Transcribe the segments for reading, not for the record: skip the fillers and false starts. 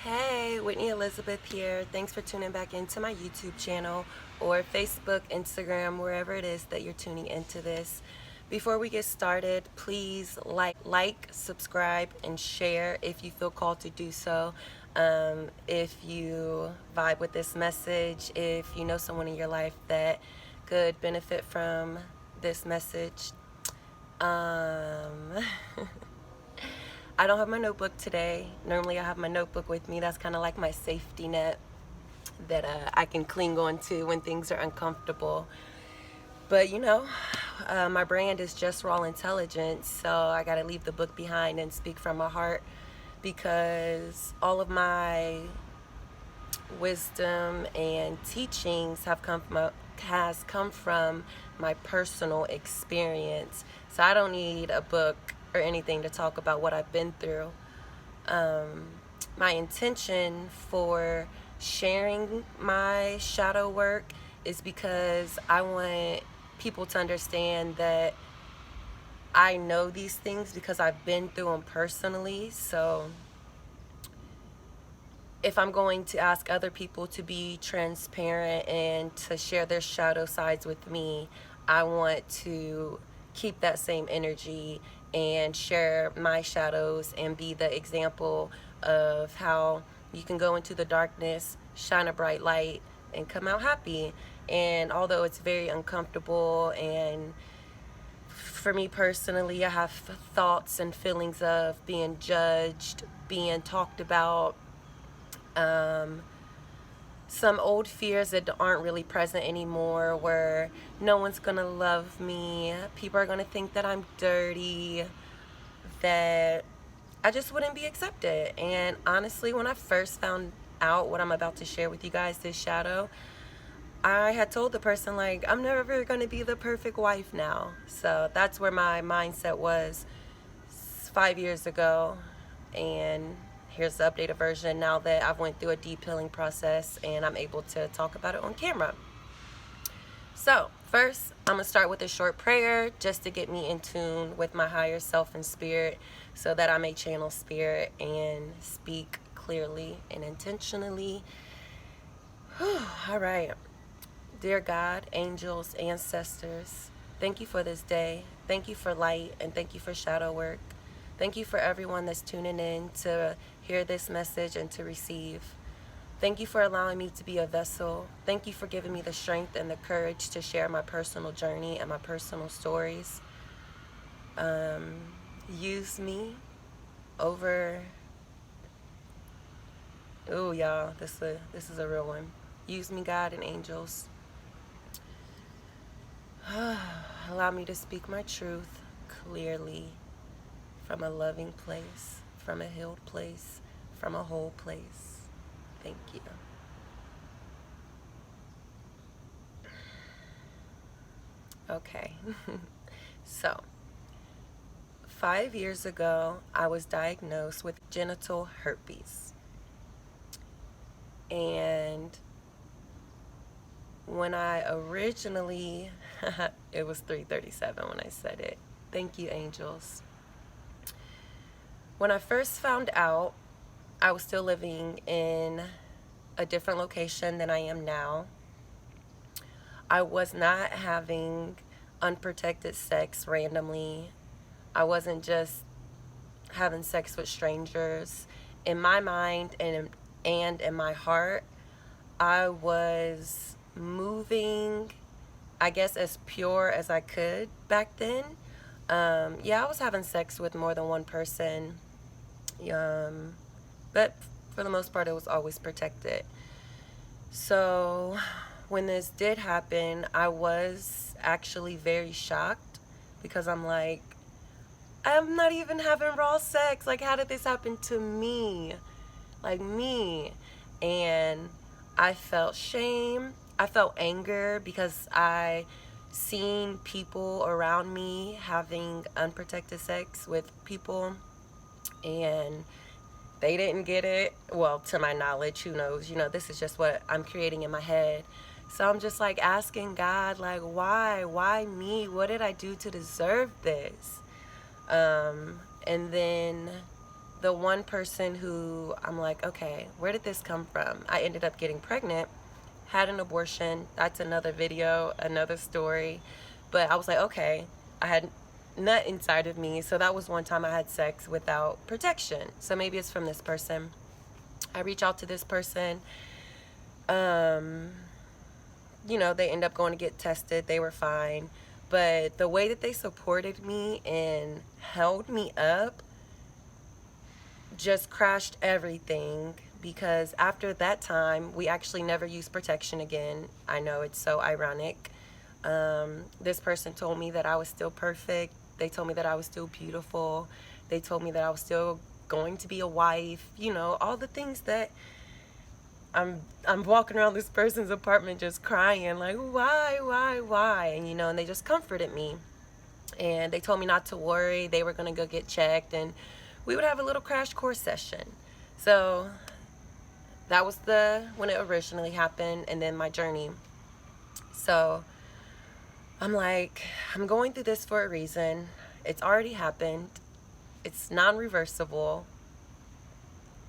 Hey, Whitney Elizabeth here. Thanks for tuning back into my YouTube channel or Facebook, Instagram, wherever it is that you're tuning into this. Before we get started, please like, subscribe, and share if you feel called to do so. If you vibe with this message, if you know someone in your life that could benefit from this message. I don't have my notebook today. Normally I have my notebook with me. That's kind of like my safety net that I can cling on to when things are uncomfortable. But my brand is just raw intelligence, so I got to leave the book behind and speak from my heart, because all of my wisdom and teachings has come from my personal experience. So I don't need a book or anything to talk about what I've been through. My intention for sharing my shadow work is because I want people to understand that I know these things because I've been through them personally. So if I'm going to ask other people to be transparent and to share their shadow sides with me, I want to keep that same energy and share my shadows and be the example of how you can go into the darkness, shine a bright light, and come out happy. And although it's very uncomfortable, and for me personally, I have thoughts and feelings of being judged, being talked about, some old fears that aren't really present anymore, where no one's gonna love me, people are gonna think that I'm dirty, that I just wouldn't be accepted. And honestly, when I first found out what I'm about to share with you guys, this shadow, I had told the person, like, I'm never gonna be the perfect wife now. So that's where my mindset was 5 years ago. And here's the updated version now that I've went through a deep healing process and I'm able to talk about it on camera. So first, I'm gonna start with a short prayer just to get me in tune with my higher self and spirit, so that I may channel spirit and speak clearly and intentionally. All right. Dear God, angels, ancestors, thank you for this day. Thank you for light, and thank you for shadow work. Thank you for everyone that's tuning in to hear this message and to receive. Thank you for allowing me to be a vessel. Thank you for giving me the strength and the courage to share my personal journey and my personal stories. Use me over... Oh, y'all, this is a real one. Use me, God, and angels. Allow me to speak my truth clearly, from a loving place, from a healed place, from a whole place. Thank you. Okay. So, 5 years ago, I was diagnosed with genital herpes. And when I originally, it was 3:37 when I said it. Thank you, angels. When I first found out, I was still living in a different location than I am now. I was not having unprotected sex randomly. I wasn't just having sex with strangers. In my mind and in my heart, I was moving, I guess, as pure as I could back then. I was having sex with more than one person, but for the most part, it was always protected. So when this did happen, I was actually very shocked, because I'm like, I'm not even having raw sex. Like, how did this happen to me? Like, me. And I felt shame. I felt anger, because I seen people around me having unprotected sex with people, and they didn't get it. Well, to my knowledge, who knows? This is just what I'm creating in my head. So I'm just like asking God, like, why? Why me? What did I do to deserve this? And then the one person who I'm like, okay, where did this come from? I ended up getting pregnant, had an abortion. That's another video, another story. But I was like, okay, I had nut inside of me. So that was one time I had sex without protection. So maybe it's from this person. I reach out to this person. You know, they end up going to get tested. They were fine. But the way that they supported me and held me up just crashed everything, because after that time, we actually never used protection again. I know, it's so ironic. This person told me that I was still perfect. They told me that I was still beautiful. They told me that I was still going to be a wife. You know, all the things that I'm walking around this person's apartment just crying, like, why? And, you know, and they just comforted me. And they told me not to worry. They were going to go get checked, and we would have a little crash course session. So that was when it originally happened, and then my journey. So I'm like, I'm going through this for a reason. It's already happened. It's non-reversible.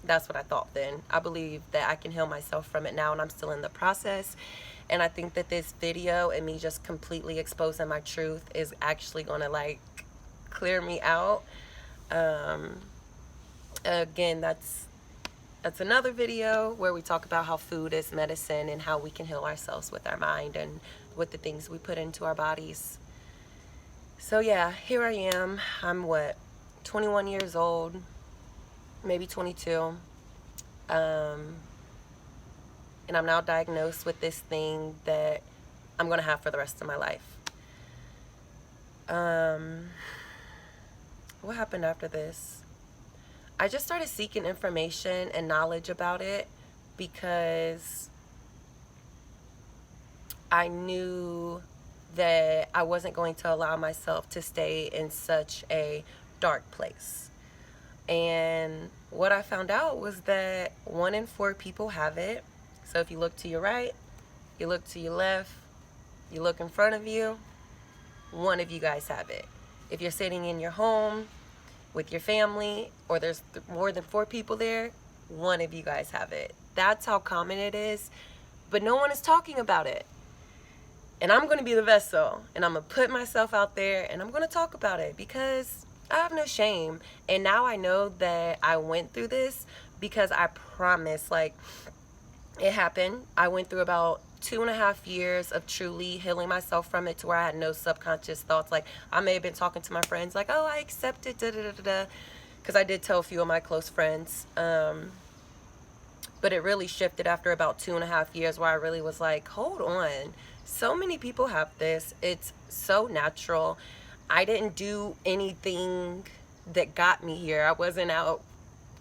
That's what I thought then. I believe that I can heal myself from it now, and I'm still in the process. And I think that this video and me just completely exposing my truth is actually going to, like, clear me out. Again, that's another video where we talk about how food is medicine and how we can heal ourselves with our mind and with the things we put into our bodies. So yeah, here I am. I'm 21 years old, maybe 22. And I'm now diagnosed with this thing that I'm going to have for the rest of my life. What happened after this? I just started seeking information and knowledge about it because I knew that I wasn't going to allow myself to stay in such a dark place. And what I found out was that 1 in 4 people have it. So if you look to your right, you look to your left, you look in front of you, one of you guys have it. If you're sitting in your home with your family, or there's more than 4 people there, one of you guys have it. That's how common it is, but no one is talking about it. And I'm going to be the vessel, and I'm going to put myself out there, and I'm going to talk about it because I have no shame. And now I know that I went through this because I promise, like, it happened. I went through about 2.5 years of truly healing myself from it, to where I had no subconscious thoughts. Like, I may have been talking to my friends like, oh, I accept it, because I did tell a few of my close friends. But it really shifted after about 2.5 years, where I really was like, hold on. So many people have this. It's so natural. I didn't do anything that got me here. I wasn't out.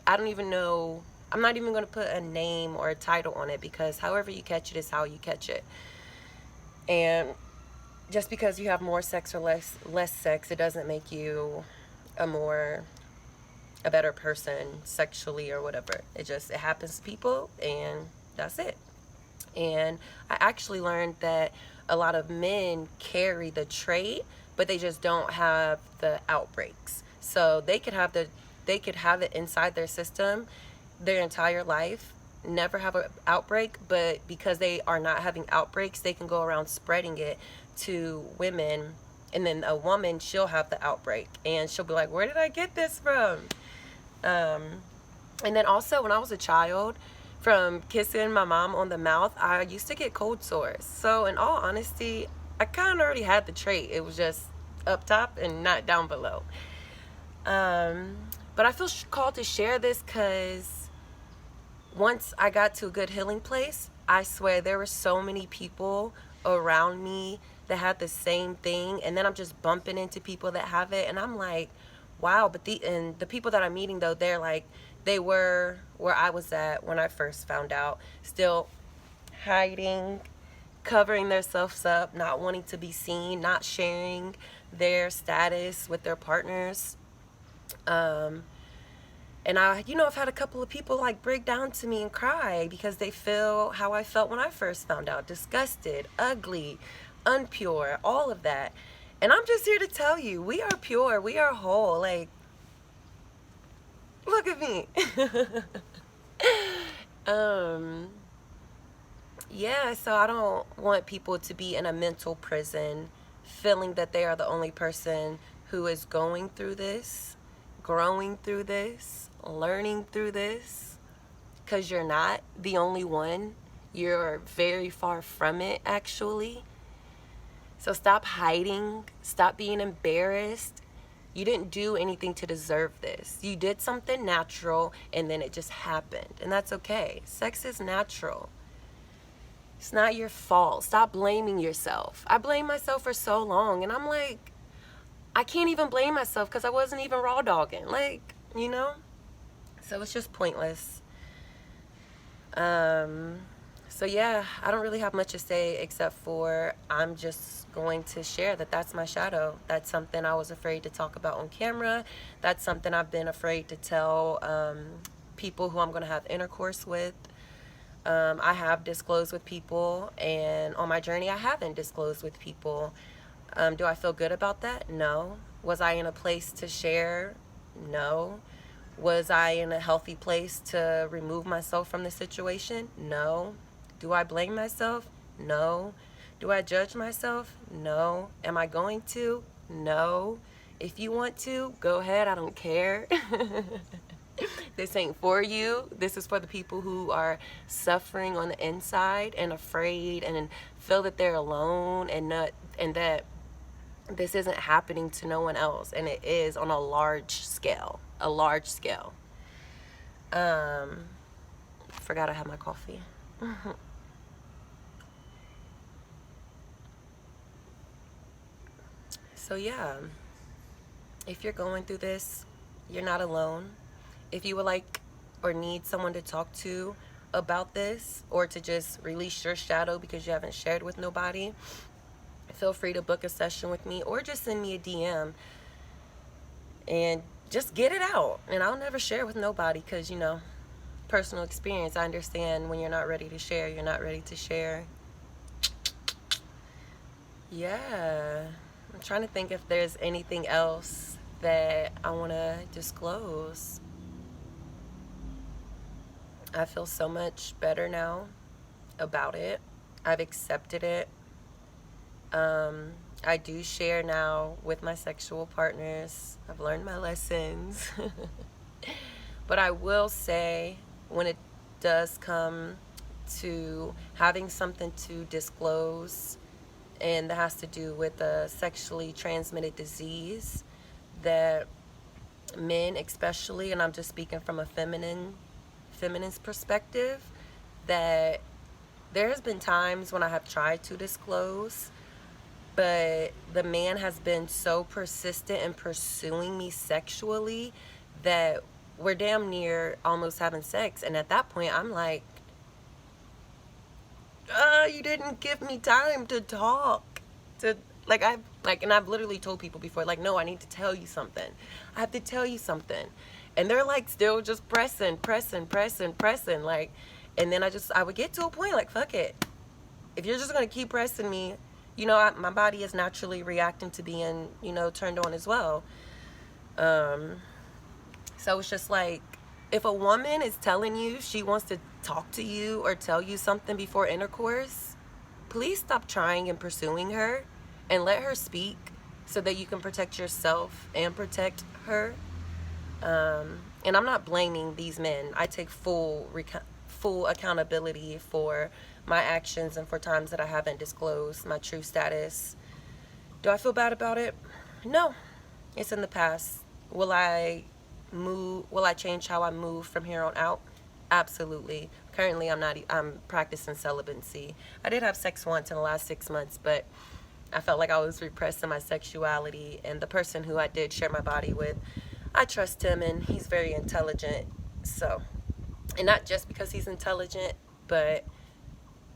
I don't even know. I'm not even going to put a name or a title on it, because however you catch it is how you catch it. And just because you have more sex or less sex, it doesn't make you a better person sexually or whatever. It happens to people, and that's it. And I actually learned that a lot of men carry the trait, but they just don't have the outbreaks. So they could have it inside their system their entire life, never have an outbreak, but because they are not having outbreaks, they can go around spreading it to women, and then a woman, she'll have the outbreak and she'll be like, where did I get this from? And then also, when I was a child, from kissing my mom on the mouth, I used to get cold sores. So in all honesty, I kind of already had the trait. It was just up top and not down below. But I feel called to share this because once I got to a good healing place, I swear there were so many people around me that had the same thing, and then I'm just bumping into people that have it, and I'm like, wow. But the people that I'm meeting, though, they're like, they were where I was at when I first found out, still hiding, covering themselves up, not wanting to be seen, not sharing their status with their partners. And I've had a couple of people like break down to me and cry because they feel how I felt when I first found out. Disgusted, ugly, unpure, all of that. And I'm just here to tell you, we are pure, we are whole. Like, Look at me. Yeah, so I don't want people to be in a mental prison feeling that they are the only person who is going through this, growing through this, learning through this, because you're not the only one. You're very far from it, actually. So stop hiding, stop being embarrassed. You didn't do anything to deserve this. You did something natural and then it just happened. And that's okay. Sex is natural. It's not your fault. Stop blaming yourself. I blame myself for so long and I'm like, I can't even blame myself because I wasn't even raw dogging. Like, you know? So it's just pointless. So yeah, I don't really have much to say except for I'm just going to share that that's my shadow. That's something I was afraid to talk about on camera. That's something I've been afraid to tell people who I'm going to have intercourse with. I have disclosed with people, and on my journey I haven't disclosed with people. Do I feel good about that? No. Was I in a place to share? No. Was I in a healthy place to remove myself from the situation? No. Do I blame myself? No. Do I judge myself? No. Am I going to? No. If you want to, go ahead. I don't care. This ain't for you. This is for the people who are suffering on the inside and afraid and feel that they're alone and that this isn't happening to no one else, and it is on a large scale. A large scale. Forgot I had my coffee. So yeah, if you're going through this, you're not alone. If you would like or need someone to talk to about this, or to just release your shadow because you haven't shared with nobody, feel free to book a session with me or just send me a DM and just get it out. And I'll never share with nobody because, you know, personal experience. I understand when you're not ready to share, you're not ready to share. Yeah. I'm trying to think if there's anything else that I want to disclose. I feel so much better now about it. I've accepted it. I do share now with my sexual partners. I've learned my lessons. But I will say, when it does come to having something to disclose, and that has to do with a sexually transmitted disease, that men especially, and I'm just speaking from a feminist perspective, that there has been times when I have tried to disclose, but the man has been so persistent in pursuing me sexually that we're damn near almost having sex. And at that point, I'm like, you didn't give me time to talk. And I've literally told people before, like, no, I need to tell you something. I have to tell you something. And they're like still just pressing. Like, and then I would get to a point like, fuck it. If you're just going to keep pressing me, you know, my body is naturally reacting to being, you know, turned on as well. So it's just like, if a woman is telling you she wants to talk to you or tell you something before intercourse, please stop trying and pursuing her and let her speak so that you can protect yourself and protect her. And I'm not blaming these men. I take full accountability for my actions and for times that I haven't disclosed my true status. Do I feel bad about it? No. It's in the past. Will I change how I move from here on out? Absolutely. Currently, I'm practicing celibacy. I did have sex once in the last 6 months, but I felt like I was repressing my sexuality, and the person who I did share my body with, I trust him, and he's very intelligent. So, and not just because he's intelligent, but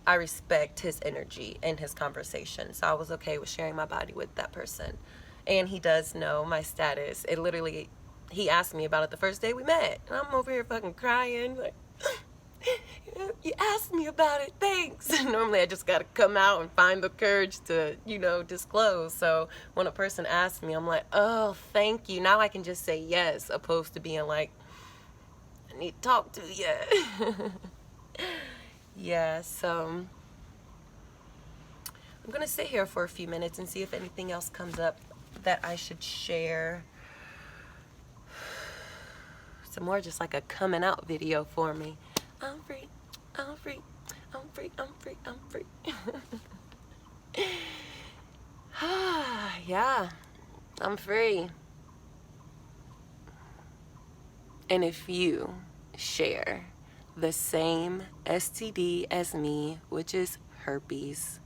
I respect his energy and his conversation. So I was okay with sharing my body with that person. And he does know my status. He asked me about it the first day we met. And I'm over here fucking crying. Like, you asked me about it, thanks. Normally I just gotta come out and find the courage to, you know, disclose. So when a person asks me, I'm like, oh, thank you. Now I can just say yes, opposed to being like, need to talk to you. Yeah, so I'm gonna sit here for a few minutes and see if anything else comes up that I should share. Some more just like a coming out video for me. I'm free, I'm free, I'm free, I'm free, I'm free. Yeah, I'm free. And if you share the same STD as me, which is herpes,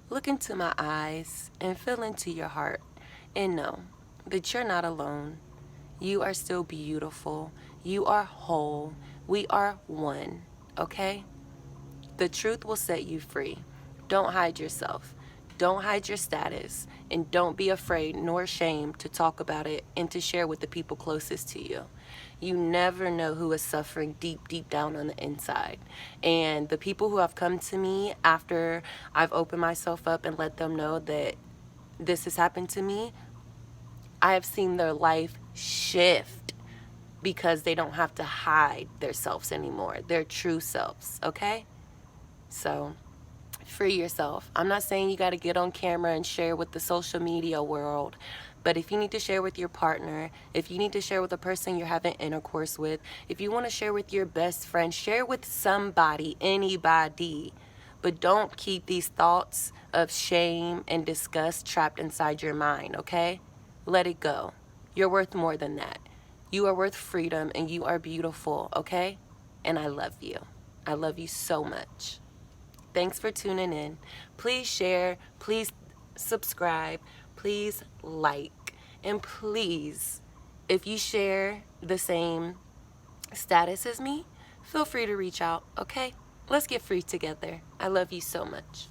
look into my eyes and feel into your heart and know that you're not alone. You are still beautiful. You are whole. We are one, okay? The truth will set you free. Don't hide yourself. Don't hide your status. And don't be afraid nor ashamed to talk about it and to share with the people closest to you. You never know who is suffering deep, deep down on the inside. And the people who have come to me after I've opened myself up and let them know that this has happened to me, I have seen their life shift because they don't have to hide their selves anymore, their true selves, okay? So free yourself. I'm not saying you got to get on camera and share with the social media world, but if you need to share with your partner, if you need to share with a person you're having intercourse with, if you want to share with your best friend, share with somebody, anybody. But don't keep these thoughts of shame and disgust trapped inside your mind, okay? Let it go. You're worth more than that. You are worth freedom and you are beautiful, okay? And I love you. I love you so much. Thanks for tuning in. Please share, please subscribe, please like, and please, if you share the same status as me, feel free to reach out, okay? Let's get free together. I love you so much.